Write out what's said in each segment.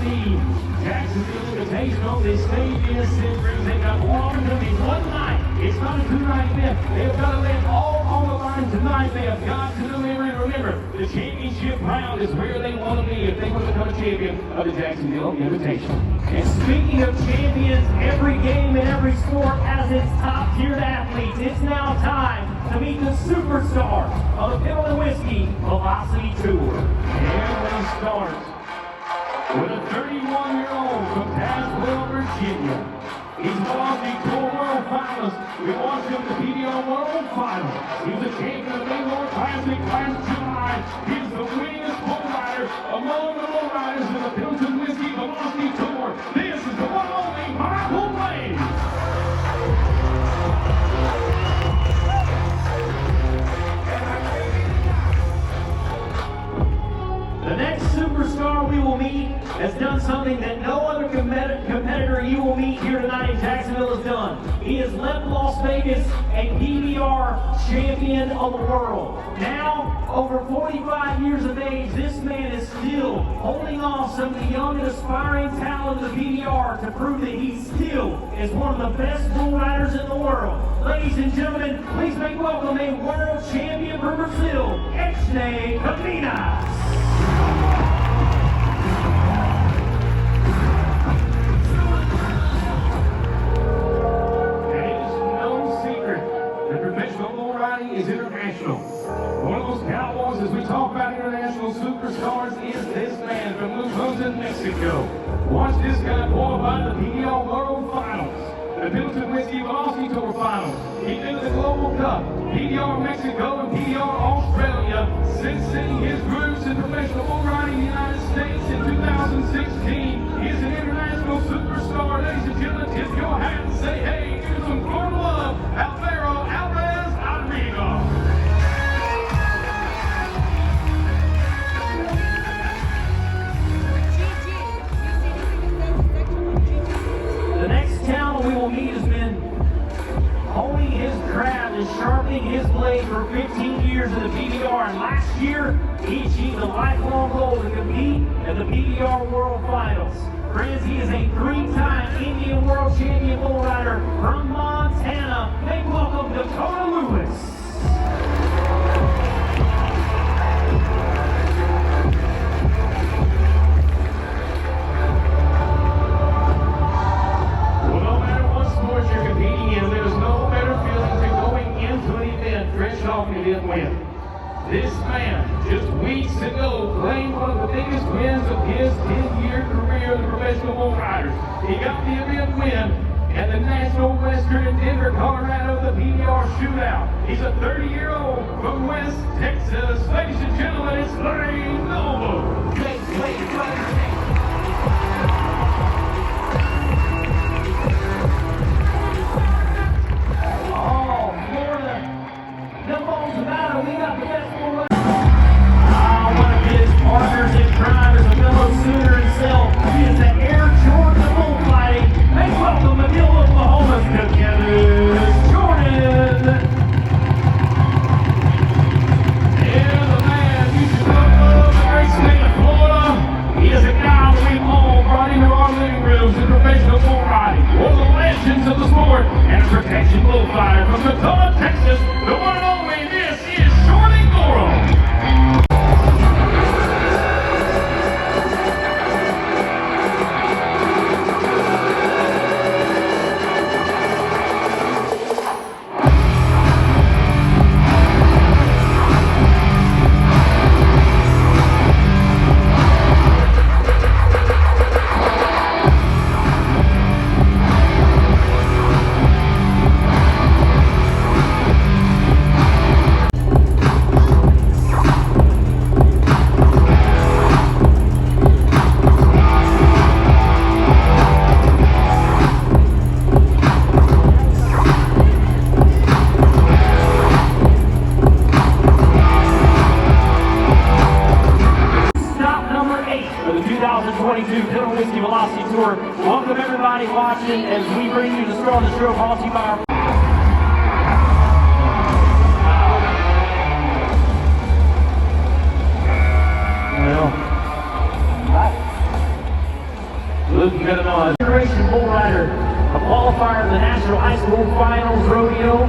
the Jacksonville Invitational. They stayed in Centuries. They got one to be one night. It's not a two-night event. They've got to lay it all on the line tonight. They have got to deliver. And remember, the championship round is where they want to be if they want to become a champion of the Jacksonville Invitational. And speaking of champions, every game and every sport has its top-tiered athletes. It's now time to meet the superstar of the Pill and Whiskey Velocity Tour. And they start with a 31-year-old from Jacksonville, Virginia. He's Velocity Tour World Finalist. We watched him in the PBR World Final. He's the champion of the Mayor Classic last July. He's the winningest bull rider among the bull riders in the Pilton Whiskey Velocity Tour. This is the one only Michael Wade. The next superstar we will meet has done something that no other competitor you will meet here tonight in Jacksonville has done. He has left Las Vegas a PBR champion of the world. Now, over 45 years of age, this man is still holding off some of the young and aspiring talent of the PBR to prove that he still is one of the best bull riders in the world. Ladies and gentlemen, please make welcome a world champion from Brazil, Echne Caminas. Is international. One of those cowboys, as we talk about international superstars, is this man from Luzon, Mexico. Watch this guy qualify the PBR World Finals, the Pilton Whiskey Velocity Tour Finals. He did the Global Cup, PBR Mexico and PBR Australia. Since setting his roots in professional bull riding in the United States in 2016, he is an international superstar. Ladies and gentlemen, tip your hat and say, hey, give some Florida love, Alvaro Alvarez Arrigo. The next talent we will meet has been honing his craft and sharpening his blade for 15 years in the PBR. And last year, he achieved a lifelong goal to compete at the PBR World Finals. Friends, he is a three-time Indian World Champion bull rider from Montana. Make welcome Dakota Lewis. Well, no matter what sport you're competing in, there's no better feeling than going into an event fresh off an event win. This man, just weeks ago, claimed one of the biggest wins of his 10-year career in the professional bull riders. He got the event win at the National Western in Denver, Colorado, the PBR Shootout. He's a 30-year-old from West Texas. Ladies and gentlemen, it's Larry Noble. Oh, Florida. No bones about it. We got the best bull rider. One of his partners in crime is a fellow Sooner himself. He is the Air Jordan of bullfighting. Make welcome Madill, Oklahoma's together, Jordan. And the man you should love the great state of Florida. He is a guy that we've all brought into our living rooms in professional bull riding. One of the legends of the sport and a protection bullfighter from Tacoma, Texas. The one and only, this is Shorty Goro. Welcome everybody watching as we bring you the Star on the Show brought to you by our gonna know. A generation bull rider, a qualifier in the National High School Finals Rodeo,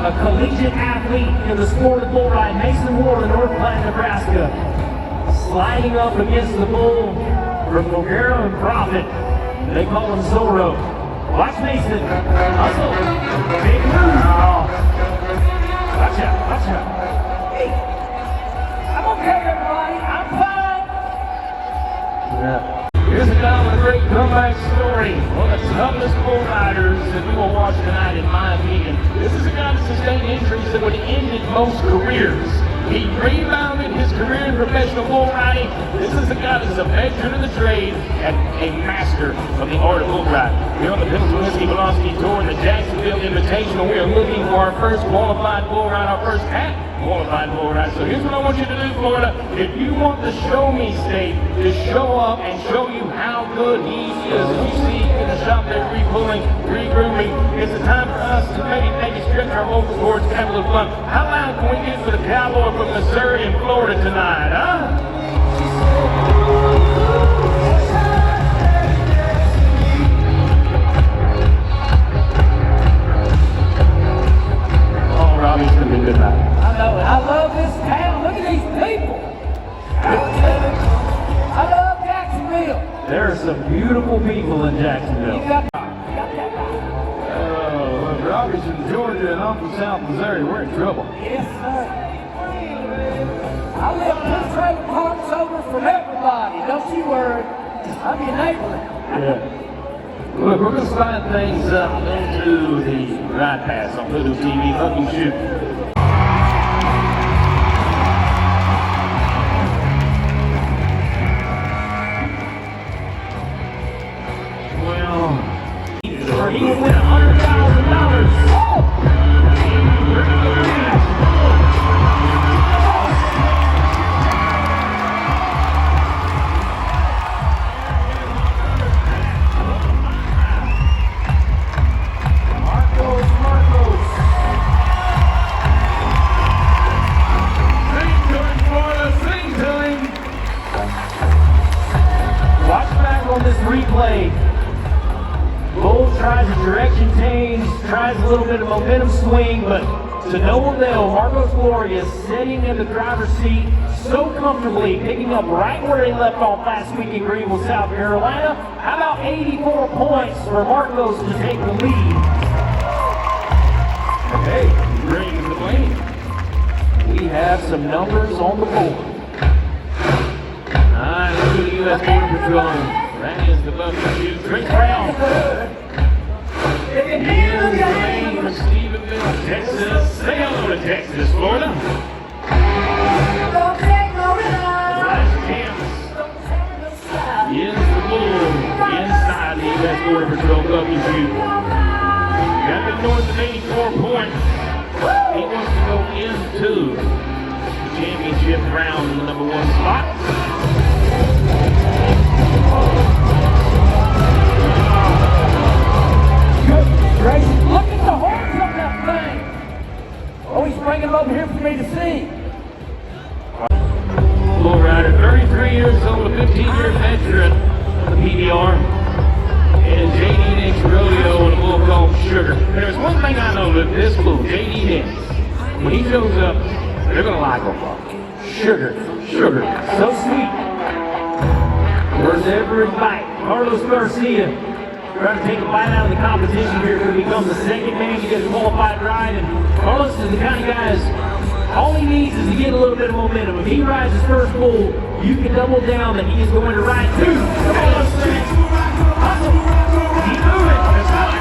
a collegiate athlete in the sport of bull ride, Mason Ward in North Platte, Nebraska, sliding up against the bull from Bulgara and Prophet. They call him Zorro. Watch Mason. Hustle. Big move. Oh. Watch out. Watch out. Hey. I'm okay, everybody. I'm fine. Yeah. Here's a guy with a great comeback story. One of the toughest bull riders that we will watch tonight, in my opinion. This is a guy that sustained injuries that would have ended most careers. He rebounded his career in professional bull riding. This is a guy that's a veteran of the trade and a master of the art of bull riding. We're on the Pendleton Whiskey Velocity Tour in the Jacksonville Invitational. We are looking for our first qualified bull ride, our first qualified bull ride. So here's what I want you to do, Florida. If you want the show me state to show up and show you how good he is, as you see in the shop there, repulling, regrooming, it's the time for us to maybe stretch our vocal cords, have a little fun. How loud can we get for the cowboy from Missouri and Florida tonight, huh? Oh, Robbie's gonna be good night. I know it. I love this town. Look at these people. I love Jacksonville. There are some beautiful people in Jacksonville. Look, Robbie's from Georgia and I'm from South Missouri. We're in trouble. Yes, sir. I live 2 trailer parks over from everybody. Don't you worry. I'm your neighbor. Yeah. Look, we're going to slide things up into the ride pass on Hoodoo TV. Hook and shoot. He will win $100,000. Marcos. Sing to him, Florida, sing to him. Watch back on this replay. Bull tries a direction change, tries a little bit of momentum swing, but to no avail. Marcos Gloria sitting in the driver's seat so comfortably, picking up right where he left off last week in Greenville, South Carolina. How about 84 points for Marcos to take the lead? Okay, bring the blame. We have some numbers on the board. Alright, let's do the U.S. Border Patrol. That is the bucket shoot. Chris Brown. In the lane from Stephenville, Texas. Say hello to Texas, Florida. Last chance. Is the bull inside the U.S. Border Patrol bucket shoot. Got the north of 84 points. He wants to go into the championship round in the number 1 spot. Look at the horns on that thing. Oh, he's bringing them over here for me to see. Bull rider, 33 years old, a 15-year veteran of the PBR. And JD Nick's rodeo and a bull called Sugar. There's one thing I know that this bull, JD Nick, when he shows up, they're going to like him. Sugar. So sweet. Where's every bite? Carlos Garcia trying to take a bite out of the competition here to become the second man to get a qualified ride. And Carlos is the kind of guy, all he needs is to get a little bit of momentum. If he rides his first bull, you can double down that he is going to ride 2. Come on, let's see. Hustle. Keep moving. That's right.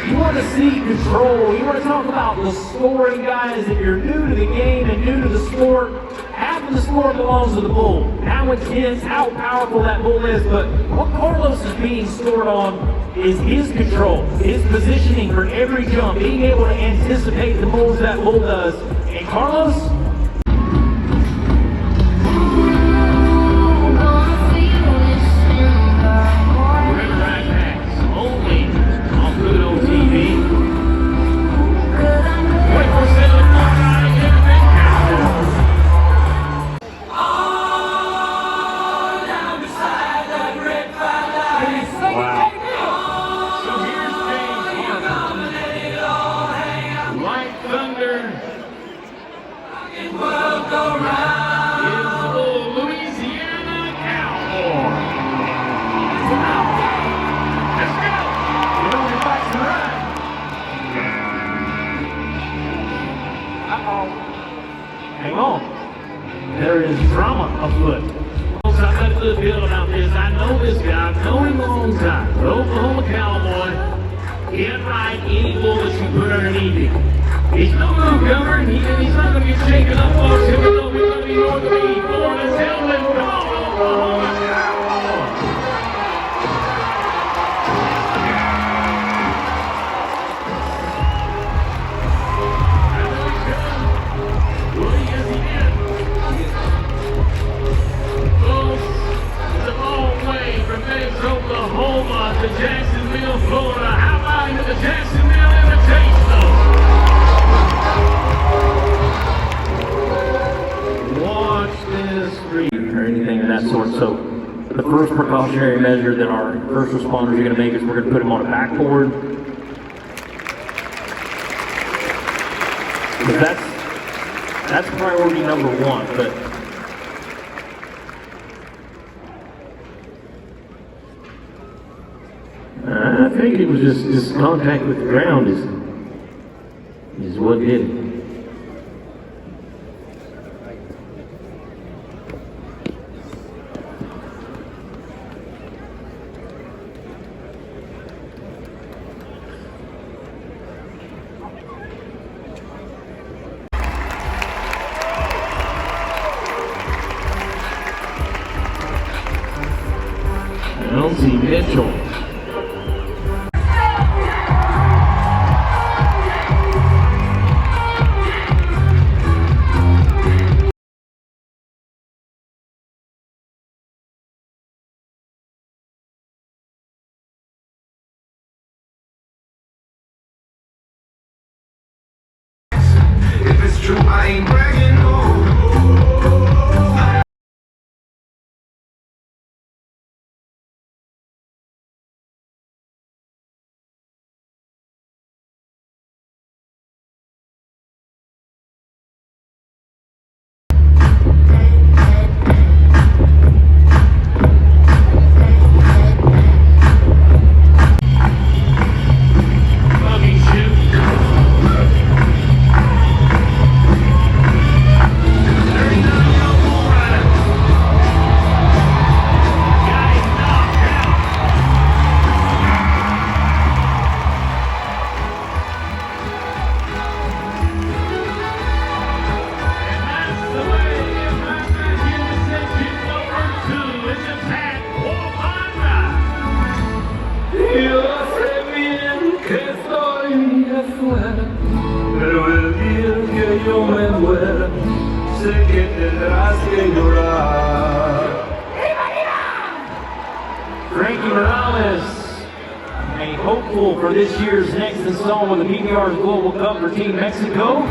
You want to see control. You want to talk about the scoring, guys. If you're new to the game and new to the sport, half of the sport belongs to the bull. How intense, how powerful that bull is. But what Carlos is being scored on is his control, his positioning for every jump, being able to anticipate the moves that bull does. And Carlos, World go round. Is the Louisiana Cowboy. Let's go. You know he likes to run. Hang on. There is drama afoot. I've got a good feel about this. I know this guy. I've known him a long time. The Oklahoma Cowboy can't ride any bull that you put underneath him. He's no newcomer, and he's not going to get shaken up, folks. Here we go. We're going to be north of the Florida's Hillman. Come on, Oklahoma Cowboy. Oklahoma to Jacksonville, Florida. How about into the Jacksonville Invitation? Watch this street or anything of that sort. So the first precautionary measure that our first responders are going to make is we're going to put them on a backboard. But that's priority number one. But I think it was just contact with the ground is what did it. Elsie Mitchell. If it's true, I ain't bragging, no. Pero el día que yo me muera, sé que tendrás que llorar. Frankie Morales, a hopeful for this year's next installment of the PBR's Global Cup for Team Mexico,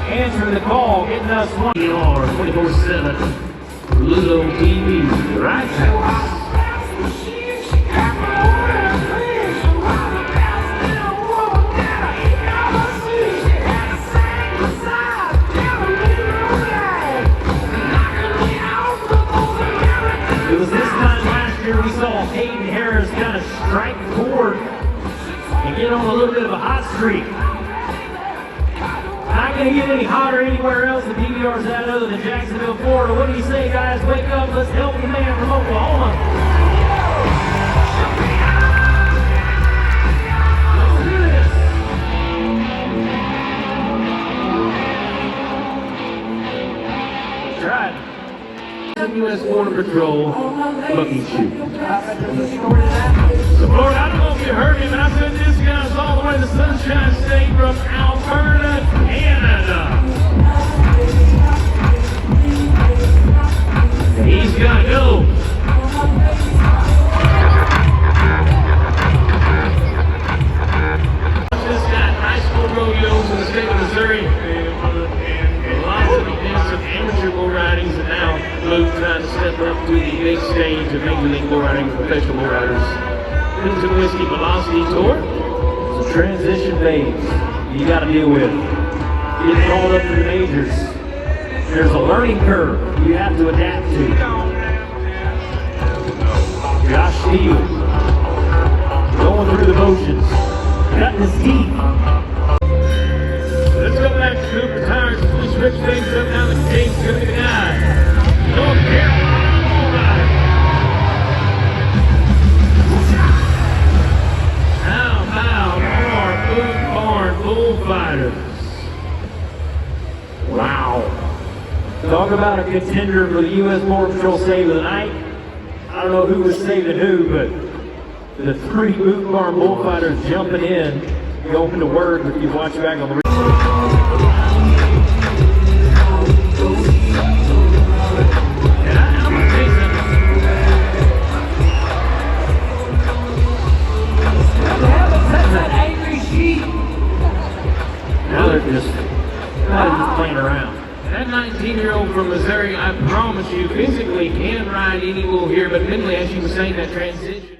answering the call, getting us one. PBR 24/7, Ludo TV, right house. It was this time last year we saw Hayden Harris kind of strike forward and get on a little bit of a hot streak. Not going to get any hotter anywhere else the PBR's at other than Jacksonville, Florida. What do you say, guys? Wake up. Let's help the man from Oklahoma. Let's do this. Let's try it. U.S. Border Patrol booking shoot. So, Lord, I don't know if you heard me, but I said this guy's all the way to Sunshine State from Alberta, Canada. He's got to go. This guy, high school rodeos in the state of Missouri, and lots of events of amateur bull ridings, and now Luke trying to step up to the big stage of Major League Bull Riding professional bull riders. Crimson Whiskey Velocity Tour. It's a transition phase you got to deal with. Getting called up to the majors. There's a learning curve you have to adapt to. Josh Steele going through the motions, cutting his teeth. Let's go back to Cooper Tires. Let's switch things up now. The game's going to be the guy. North Carolina Bullfighters. How about our Boot Barn Bullfighters? Wow. Talk about a contender for the U.S. Border Patrol Save of the Night. I don't know who was saving who, but the three Boot Barn Bullfighters jumping in, going to work if you watch back on the And I'm going to say something. that's that angry sheep. Now they're just playing around. That 19-year-old from Missouri, I promise you, physically can ride any bull here, but mentally, as she was saying, that transition.